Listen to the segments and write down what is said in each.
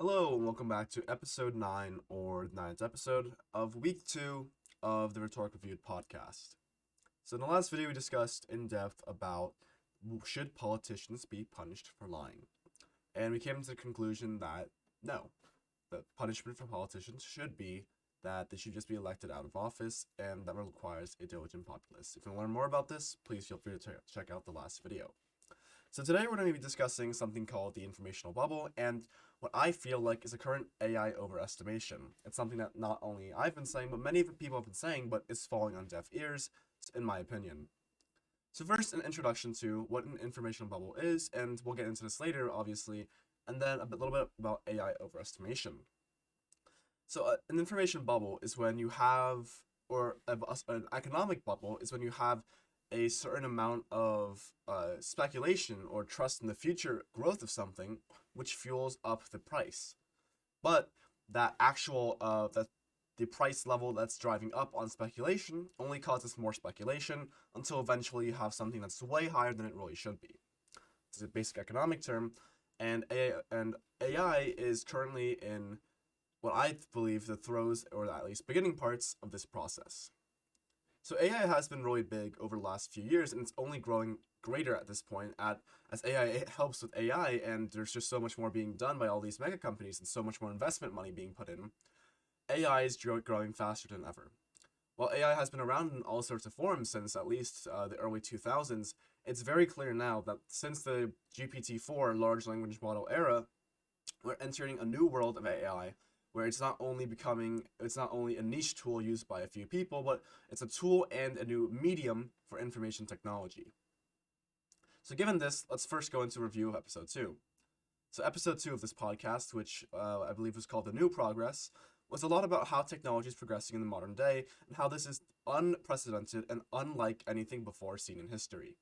Hello, and welcome back to episode 9, or the ninth episode of week 2 of the Rhetoric Reviewed podcast. So, in the last video, we discussed in depth about should politicians be punished for lying. And we came to the conclusion that no, the punishment for politicians should be that they should just be elected out of office, and that requires a diligent populace. If you want to learn more about this, please feel free to check out the last video. So today we're going to be discussing something called the informational bubble, and what I feel like is a current AI overestimation. It's something that not only I've been saying, but many people have been saying, but it's falling on deaf ears, in my opinion. So first, an introduction to what an informational bubble is, and we'll get into this later, obviously, and then a little bit about AI overestimation. So an information bubble is when you have, or an economic bubble is when you have a certain amount of speculation or trust in the future growth of something, which fuels up the price. But that actual that the price level that's driving up on speculation only causes more speculation until eventually you have something that's way higher than it really should be. It's a basic economic term, and AI is currently in what I believe the throes, or at least beginning parts, of this process. So AI has been really big over the last few years, and it's only growing greater at this point as AI helps with AI, and there's just so much more being done by all these mega companies and so much more investment money being put in. AI is growing faster than ever. While AI has been around in all sorts of forms since at least the early 2000s, it's very clear now that since the GPT-4 large language model era, we're entering a new world of AI where it's not only a niche tool used by a few people, but it's a tool and a new medium for information technology. So given this, let's first go into a review of episode 2. So episode 2 of this podcast, which I believe was called The New Progress, was a lot about how technology is progressing in the modern day and how this is unprecedented and unlike anything before seen in history.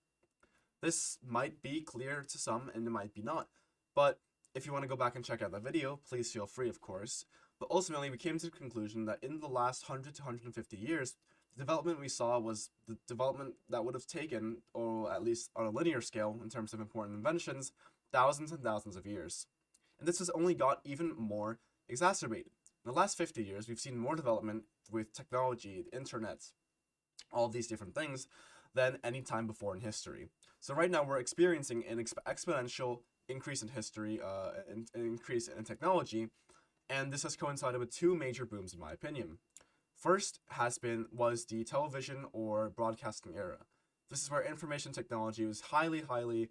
This might be clear to some and it might be not, but if you want to go back and check out that video, please feel free, of course. But ultimately, we came to the conclusion that in the last 100 to 150 years, the development we saw was the development that would have taken, or at least on a linear scale in terms of important inventions, thousands and thousands of years. And this has only got even more exacerbated. In the last 50 years, we've seen more development with technology, the internet, all of these different things, than any time before in history. So right now, we're experiencing an exponential increase in history, an increase in technology, and this has coincided with two major booms in my opinion. First was the television or broadcasting era. This is where information technology was highly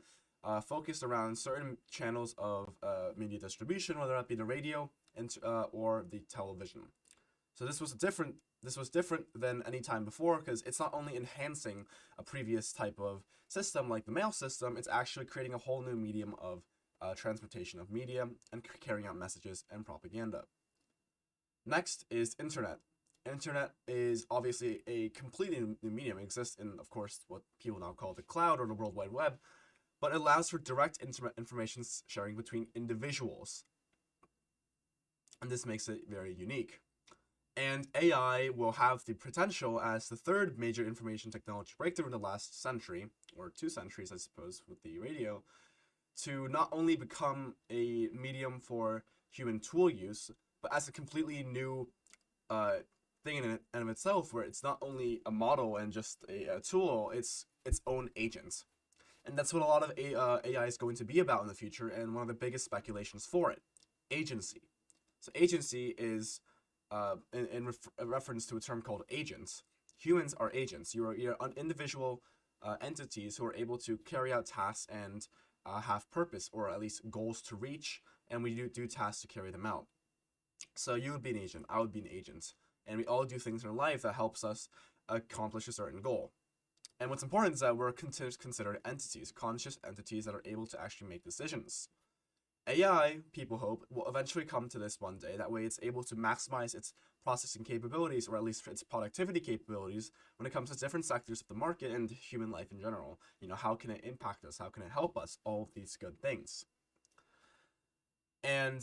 focused around certain channels of media distribution, whether that be the radio or the television. So this was different than any time before because it's not only enhancing a previous type of system like the mail system, it's actually creating a whole new medium of transportation of media and carrying out messages and propaganda. Next is internet. Internet is obviously a completely new medium. It exists in, of course, what people now call the cloud or the World Wide Web, but it allows for direct information sharing between individuals. And this makes it very unique. And AI will have the potential as the third major information technology breakthrough in the last century, or 2 centuries, I suppose, with the radio, to not only become a medium for human tool use, but as a completely new thing in and of itself, where it's not only a model and just a tool, it's its own agent. And that's what a lot of AI is going to be about in the future, and one of the biggest speculations for it, agency. So agency is, in reference to a term called agents. Humans are agents. You're individual entities who are able to carry out tasks and have purpose, or at least goals to reach, and we do tasks to carry them out. So you would be an agent, I would be an agent, and we all do things in our life that helps us accomplish a certain goal. And what's important is that we're considered entities, conscious entities that are able to actually make decisions. AI, people hope, will eventually come to this one day. That way it's able to maximize its processing capabilities, or at least its productivity capabilities, when it comes to different sectors of the market and human life in general. How can it impact us? How can it help us? All of these good things. And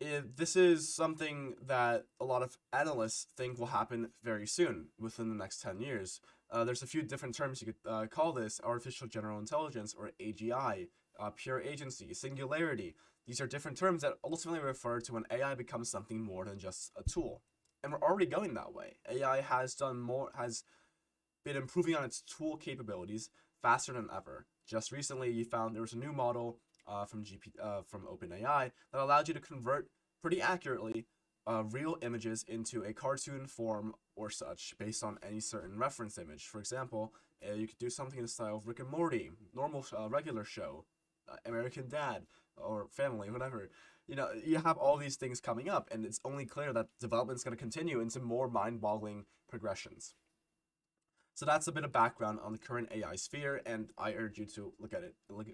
this is something that a lot of analysts think will happen very soon, within the next 10 years. There's a few different terms you could call this: artificial general intelligence, or AGI, pure agency, singularity. These are different terms that ultimately refer to when AI becomes something more than just a tool. And we're already going that way. AI has been improving on its tool capabilities faster than ever. Just recently, you found there was a new model from OpenAI that allowed you to convert pretty accurately real images into a cartoon form or such based on any certain reference image. For example, you could do something in the style of Rick and Morty, normal regular show, American Dad, or Family, whatever. You have all these things coming up, and it's only clear that development's going to continue into more mind-boggling progressions. So that's a bit of background on the current AI sphere, and I urge you to look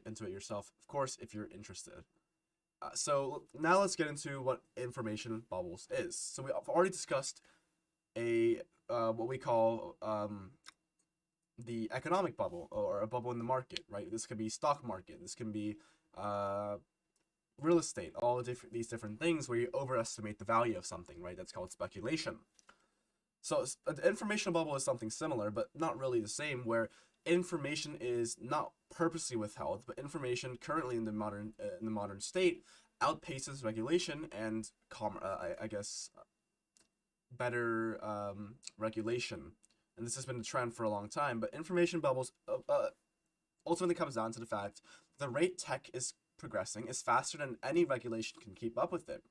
into it yourself, of course, if you're interested. So now let's get into what information bubbles is. So we've already discussed what we call the economic bubble, or a bubble in the market, right? This could be stock market. This can be real estate. All these different things where you overestimate the value of something, right? That's called speculation. So an information bubble is something similar, but not really the same, where information is not purposely withheld, but information currently in the modern state outpaces regulation and better regulation. And this has been a trend for a long time. But information bubbles ultimately comes down to the fact the rate tech is progressing is faster than any regulation can keep up with it.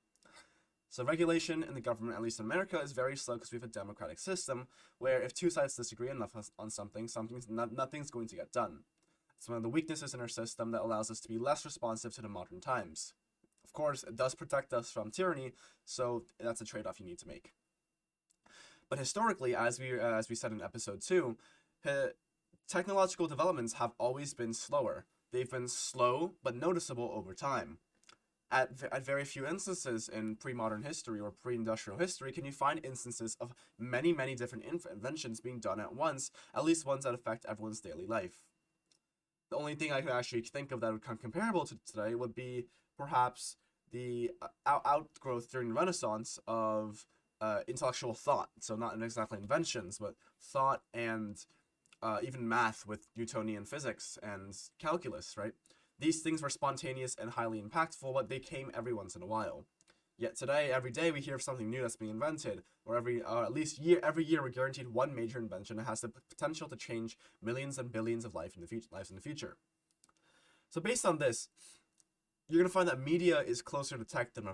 So regulation in the government, at least in America, is very slow because we have a democratic system where if two sides disagree enough on nothing's going to get done. It's one of the weaknesses in our system that allows us to be less responsive to the modern times. Of course, it does protect us from tyranny, so that's a trade-off you need to make. But historically, as we said in episode 2, technological developments have always been slower. They've been slow but noticeable over time. At very few instances in pre-modern history or pre-industrial history can you find instances of many, many different inventions being done at once, at least ones that affect everyone's daily life. The only thing I can actually think of that would come comparable to today would be perhaps the outgrowth during the Renaissance of intellectual thought. So not exactly inventions, but thought and even math with Newtonian physics and calculus, right? These things were spontaneous and highly impactful, but they came every once in a while. Yet today, every day, we hear of something new that's being invented, or every year we're guaranteed one major invention that has the potential to change millions and billions of lives in the future. So based on this, you're going to find that media is closer to tech than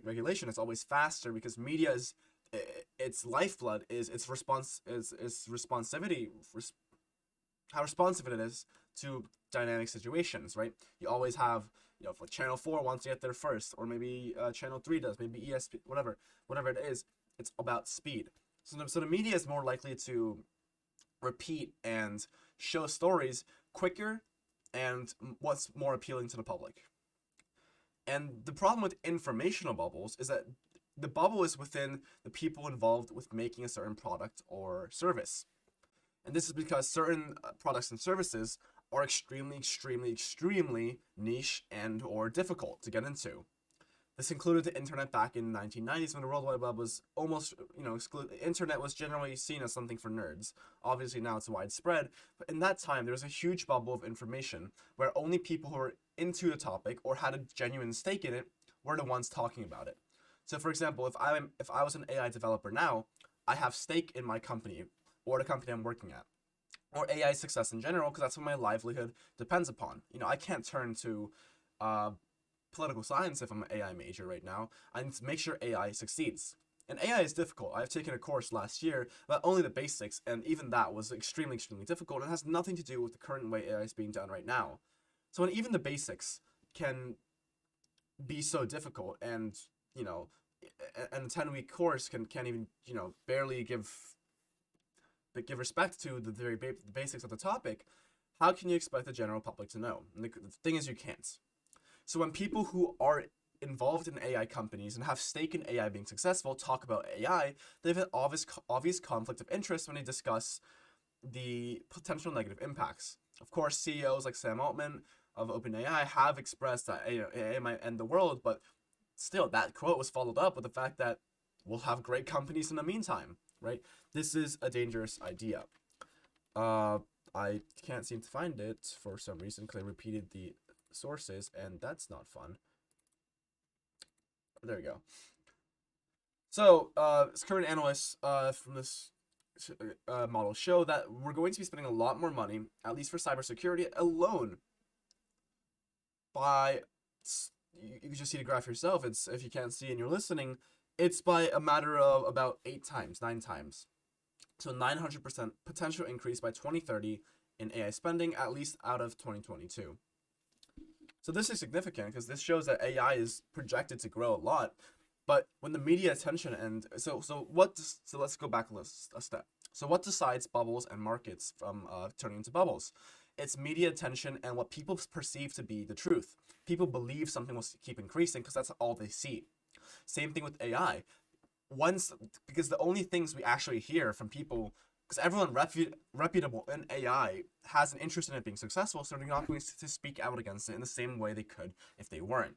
regulation. It's always faster because media is its lifeblood is its responsivity, how responsive it is to dynamic situations, right? You always have, if Channel 4 wants to get there first, or maybe Channel 3 does, maybe ESP, whatever it is, it's about speed. So the media is more likely to repeat and show stories quicker and what's more appealing to the public. And the problem with informational bubbles is that the bubble is within the people involved with making a certain product or service. And this is because certain products and services are extremely, extremely, extremely niche and or difficult to get into. This included the internet back in the 1990s when the World Wide Web was almost, internet was generally seen as something for nerds. Obviously now it's widespread, but in that time there was a huge bubble of information where only people who were into the topic or had a genuine stake in it were the ones talking about it. So for example, if I was an AI developer now, I have stake in my company or the company I'm working at, or AI success in general, because that's what my livelihood depends upon. I can't turn to political science if I'm an AI major right now. I need to make sure AI succeeds. And AI is difficult. I've taken a course last year about only the basics, and even that was extremely, extremely difficult, and has nothing to do with the current way AI is being done right now. So when even the basics can be so difficult, and a 10-week course can't even barely give respect to the very basics of the topic, how can you expect the general public to know? And the thing is, you can't. So when people who are involved in AI companies and have stake in AI being successful talk about AI, they have an obvious conflict of interest when they discuss the potential negative impacts. Of course, CEOs like Sam Altman of OpenAI have expressed that AI might end the world, but still, that quote was followed up with the fact that we'll have great companies in the meantime, right? This is a dangerous idea. I can't seem to find it for some reason because I repeated the sources, and that's not fun. There we go. So, current analysts from this model show that we're going to be spending a lot more money, at least for cybersecurity alone, by, you can just see the graph yourself. It's, if you can't see and you're listening, it's by a matter of about 8 times, 9 times. So 900% potential increase by 2030 in AI spending, at least out of 2022. So this is significant because this shows that AI is projected to grow a lot. But when the media attention and so let's go back a step. So what decides bubbles and markets from turning into bubbles? It's media attention and what people perceive to be the truth. People believe something will keep increasing because that's all they see. Same thing with AI. Because the only things we actually hear from people, because everyone reputable in AI has an interest in it being successful, so they're not going to speak out against it in the same way they could if they weren't.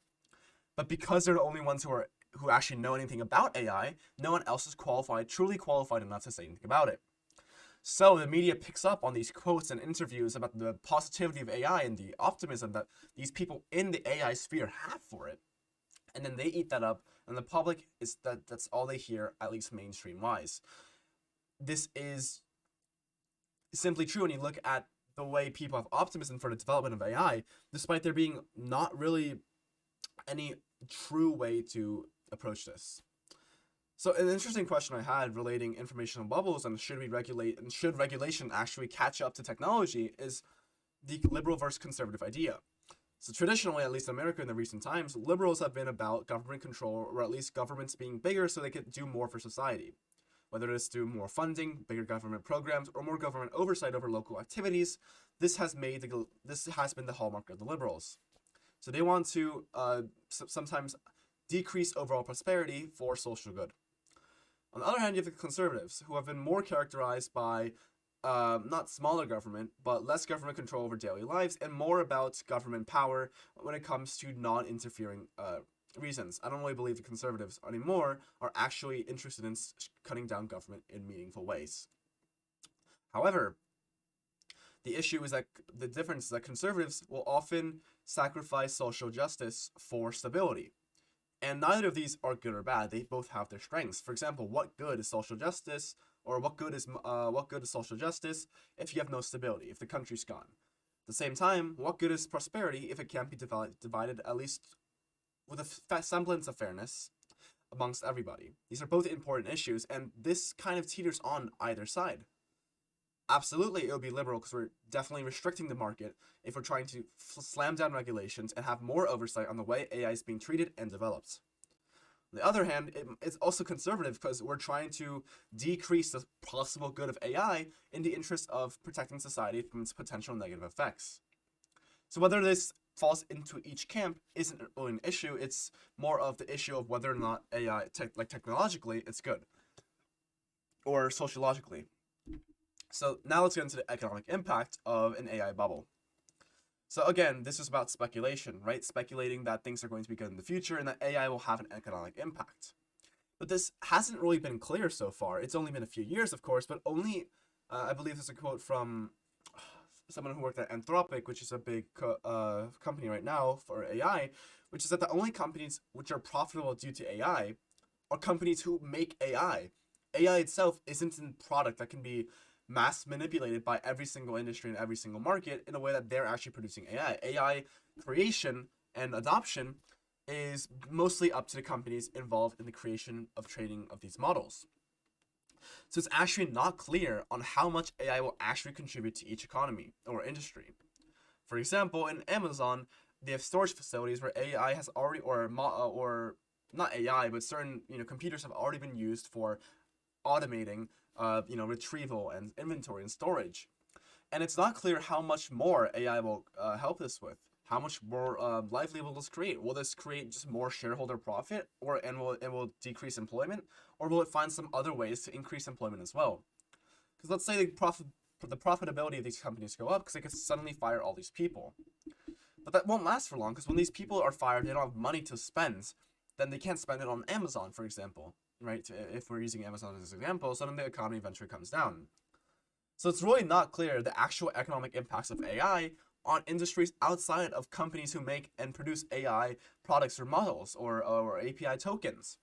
But because they're the only ones who actually know anything about AI, no one else is truly qualified enough to say anything about it. So the media picks up on these quotes and interviews about the positivity of AI and the optimism that these people in the AI sphere have for it. And then they eat that up, and the public that's all they hear, at least mainstream wise. This is simply true when you look at the way people have optimism for the development of AI, despite there being not really any true way to approach this. So an interesting question I had relating informational bubbles and should regulation actually catch up to technology is the liberal versus conservative idea. So traditionally, at least in America in the recent times, liberals have been about government control, or at least governments being bigger so they could do more for society. Whether it's through more funding, bigger government programs, or more government oversight over local activities, this has been the hallmark of the liberals. So they want to sometimes decrease overall prosperity for social good. On the other hand, you have the conservatives, who have been more characterized by not smaller government, but less government control over daily lives, and more about government power when it comes to non-interfering reasons. I don't really believe the conservatives anymore are actually interested in cutting down government in meaningful ways. However, the issue is that the difference is that conservatives will often sacrifice social justice for stability. And neither of these are good or bad. They both have their strengths. For example, what good is social justice, or what good is social justice if you have no stability, if the country's gone? At the same time, what good is prosperity if it can't be divided at least with a semblance of fairness amongst everybody? These are both important issues, and this kind of teeters on either side. Absolutely, it would be liberal because we're definitely restricting the market if we're trying to slam down regulations and have more oversight on the way AI is being treated and developed. On the other hand, it's also conservative because we're trying to decrease the possible good of AI in the interest of protecting society from its potential negative effects. So whether this falls into each camp isn't really an issue. It's more of the issue of whether or not AI, technologically, it's good, or sociologically. So now let's get into the economic impact of an AI bubble. So again, this is about speculation, right? Speculating that things are going to be good in the future and that AI will have an economic impact. But this hasn't really been clear so far. It's only been a few years, of course, but only, I believe there's a quote from someone who worked at Anthropic, which is a big company right now for AI, which is that the only companies which are profitable due to AI are companies who make AI. AI itself isn't a product that can be mass manipulated by every single industry and every single market in a way that they're actually producing AI. AI creation and adoption is mostly up to the companies involved in the creation of training of these models. So it's actually not clear on how much AI will actually contribute to each economy or industry. For example, in Amazon, they have storage facilities where AI has already, or not AI, but certain computers have already been used for automating retrieval and inventory and storage. And it's not clear how much more AI will help this with. How much more lively will this create? Will this create just more shareholder profit, and will decrease employment, or will it find some other ways to increase employment as well? Because let's say the profitability of these companies go up because they could suddenly fire all these people. But that won't last for long because when these people are fired, they don't have money to spend. Then they can't spend it on Amazon, for example. Right? If we're using Amazon as an example, so then the economy eventually comes down. So it's really not clear the actual economic impacts of AI on industries outside of companies who make and produce AI products or models or API tokens.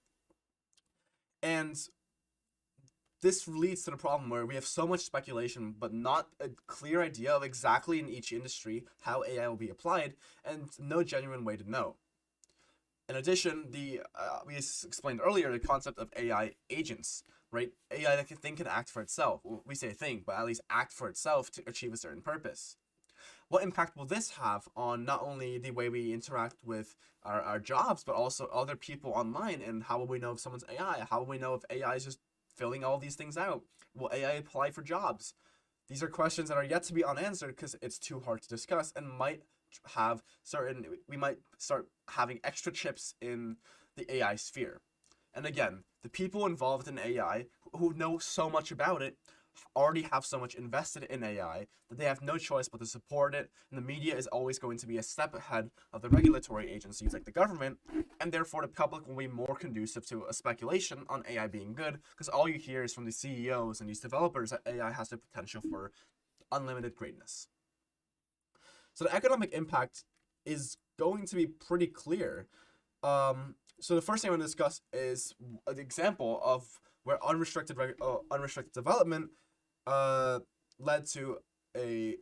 And this leads to the problem where we have so much speculation, but not a clear idea of exactly in each industry how AI will be applied, and no genuine way to know. In addition, we explained earlier the concept of AI agents, right? AI that can think and act for itself. Well, we say think, but at least act for itself to achieve a certain purpose. What impact will this have on not only the way we interact with our jobs, but also other people online? And how will we know if someone's AI? How will we know if AI is just filling all these things out? Will AI apply for jobs? These are questions that are yet to be unanswered because it's too hard to discuss and might have we might start having extra chips in the AI sphere. And again, the people involved in AI who know so much about it already have so much invested in AI that they have no choice but to support it, and the media is always going to be a step ahead of the regulatory agencies like the government, and therefore the public will be more conducive to a speculation on AI being good, because all you hear is from the CEOs and these developers that AI has the potential for unlimited greatness. So the economic impact is going to be pretty clear. So the first thing I want to discuss is an example of where unrestricted development led to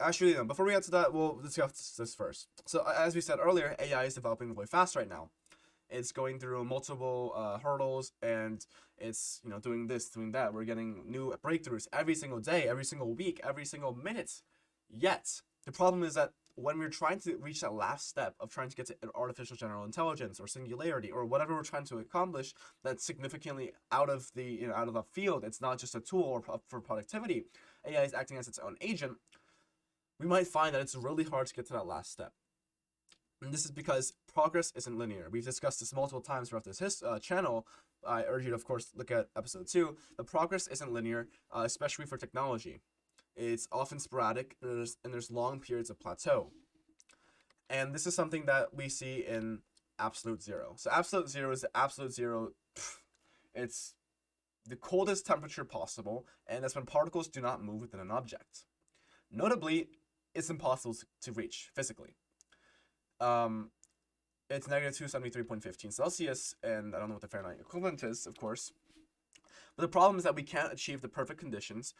actually, no, before we get to that, we'll discuss this first. So as we said earlier, AI is developing really fast right now. It's going through multiple hurdles, and it's doing this, doing that. We're getting new breakthroughs every single day, every single week, every single minute. Yet the problem is that when we're trying to reach that last step of trying to get to artificial general intelligence or singularity or whatever we're trying to accomplish, that's significantly out of the out of the field. It's not just a tool for productivity. AI is acting as its own agent. We might find that it's really hard to get to that last step. And this is because progress isn't linear. We've discussed this multiple times throughout this channel. I urge you to, of course, look at episode 2. The progress isn't linear, especially for technology. It's often sporadic, and there's long periods of plateau. And this is something that we see in absolute zero. So absolute zero is the absolute zero. It's the coldest temperature possible, and that's when particles do not move within an object. Notably, it's impossible to reach physically. It's negative 273.15 Celsius, and I don't know what the Fahrenheit equivalent is, of course. But the problem is that we can't achieve the perfect conditions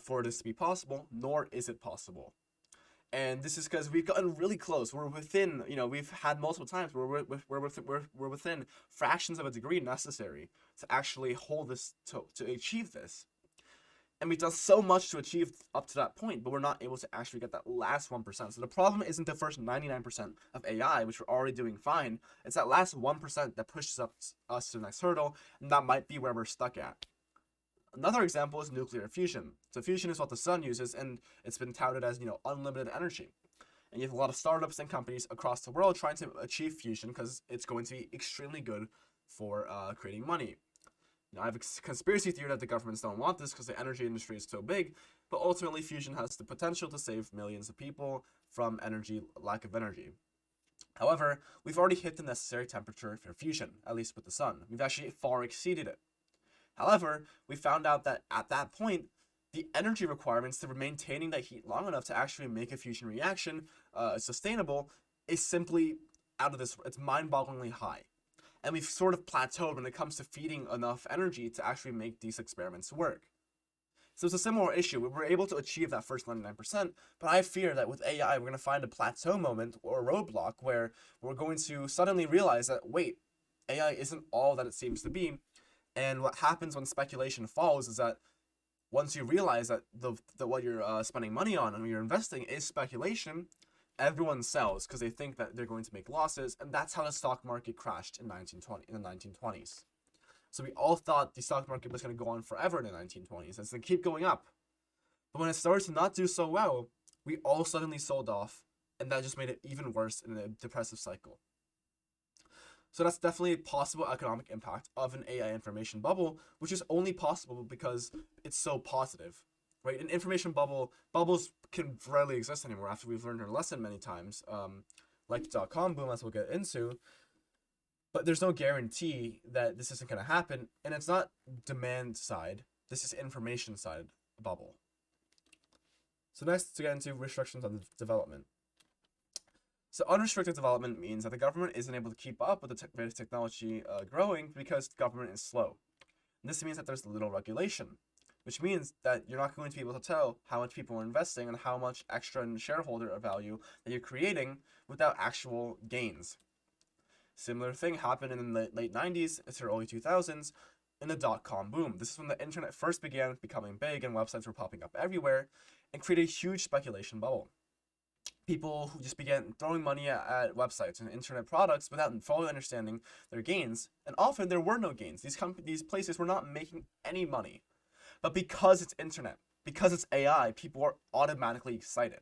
for this to be possible, nor is it possible. And this is because we've gotten really close. We're within, we've had multiple times where we're within fractions of a degree necessary to actually hold this, to achieve this. And we've done so much to achieve up to that point, but we're not able to actually get that last 1%. So the problem isn't the first 99% of AI, which we're already doing fine. It's that last 1% that pushes us to the next hurdle, and that might be where we're stuck at. Another example is nuclear fusion. So fusion is what the sun uses, and it's been touted as, unlimited energy. And you have a lot of startups and companies across the world trying to achieve fusion because it's going to be extremely good for creating money. I have a conspiracy theory that the governments don't want this because the energy industry is so big, but ultimately fusion has the potential to save millions of people from lack of energy. However, we've already hit the necessary temperature for fusion, at least with the sun. We've actually far exceeded it. However, we found out that at that point, the energy requirements to maintaining that heat long enough to actually make a fusion reaction sustainable is simply out of this. It's mind-bogglingly high. And we've sort of plateaued when it comes to feeding enough energy to actually make these experiments work. So it's a similar issue. We're able to achieve that first 99%, but I fear that with AI, we're going to find a plateau moment or a roadblock where we're going to suddenly realize that, wait, AI isn't all that it seems to be. And what happens when speculation falls is that once you realize that what you're spending money on and what you're investing is speculation, everyone sells because they think that they're going to make losses, and that's how the stock market crashed in the 1920s. So we all thought the stock market was going to go on forever in the 1920s. It's going to keep going up. But when it started to not do so well, we all suddenly sold off, and that just made it even worse in a depressive cycle. So that's definitely a possible economic impact of an AI information bubble, which is only possible because it's so positive. Right, an information bubbles can rarely exist anymore after we've learned our lesson many times, like the .com boom, as we'll get into. But there's no guarantee that this isn't going to happen, and it's not demand side. This is information side bubble. So next, to get into restrictions on development. So unrestricted development means that the government isn't able to keep up with the rate of technology growing because government is slow. And this means that there's little regulation, which means that you're not going to be able to tell how much people are investing and how much extra shareholder value that you're creating without actual gains. Similar thing happened in the late 90s to early 2000s in the dot-com boom. This is when the internet first began becoming big and websites were popping up everywhere and created a huge speculation bubble. People who just began throwing money at websites and internet products without fully understanding their gains, and often there were no gains. These places were not making any money. But because it's internet, because it's AI, people are automatically excited.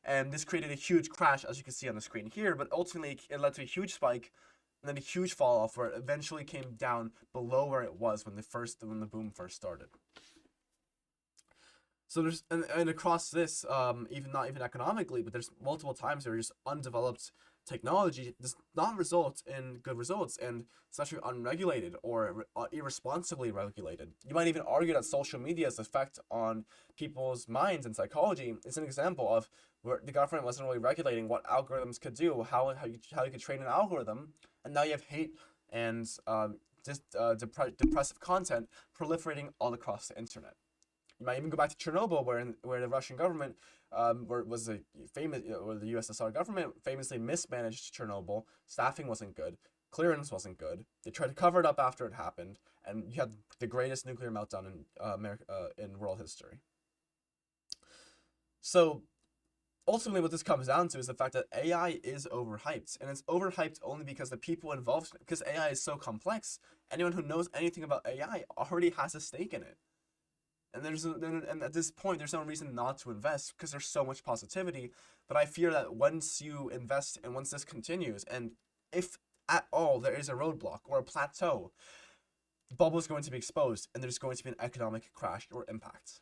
And this created a huge crash, as you can see on the screen here, but ultimately it led to a huge spike and then a huge fall off where it eventually came down below where it was when the boom first started. So there's and across this, even not even economically, but there's multiple times where just undeveloped technology does not result in good results, and it's actually unregulated or irresponsibly regulated. You might even argue that social media's effect on people's minds and psychology is an example of where the government wasn't really regulating what algorithms could do, how you could train an algorithm, and now you have hate and depressive content proliferating all across the internet. You might even go back to Chernobyl, where the Russian government, was a famous, or the USSR government famously mismanaged Chernobyl. Staffing wasn't good, clearance wasn't good. They tried to cover it up after it happened, and you had the greatest nuclear meltdown in in world history. So ultimately, what this comes down to is the fact that AI is overhyped, and it's overhyped only because the people involved, because AI is so complex. Anyone who knows anything about AI already has a stake in it. And and at this point, there's no reason not to invest because there's so much positivity. But I fear that once you invest and once this continues, and if at all there is a roadblock or a plateau, the bubble is going to be exposed and there's going to be an economic crash or impact.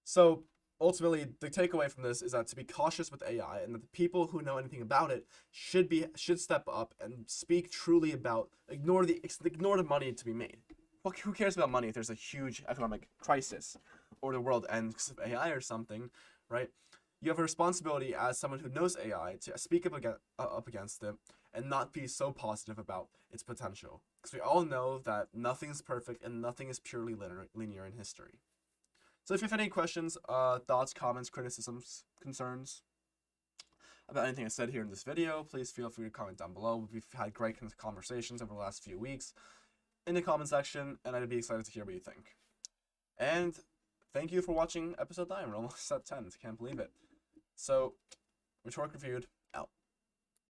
So ultimately, the takeaway from this is that to be cautious with AI, and that the people who know anything about it should step up and speak truly about ignore the money to be made. Well, who cares about money if there's a huge economic crisis or the world ends because of AI or something, right? You have a responsibility as someone who knows AI to speak up against it and not be so positive about its potential. Because we all know that nothing's perfect and nothing is purely linear in history. So if you have any questions, thoughts, comments, criticisms, concerns about anything I said here in this video, please feel free to comment down below. We've had great conversations over the last few weeks in the comment section, and I'd be excited to hear what you think. And thank you for watching episode 9. We're almost at 10. Can't believe it. So, Rhetoric Reviewed.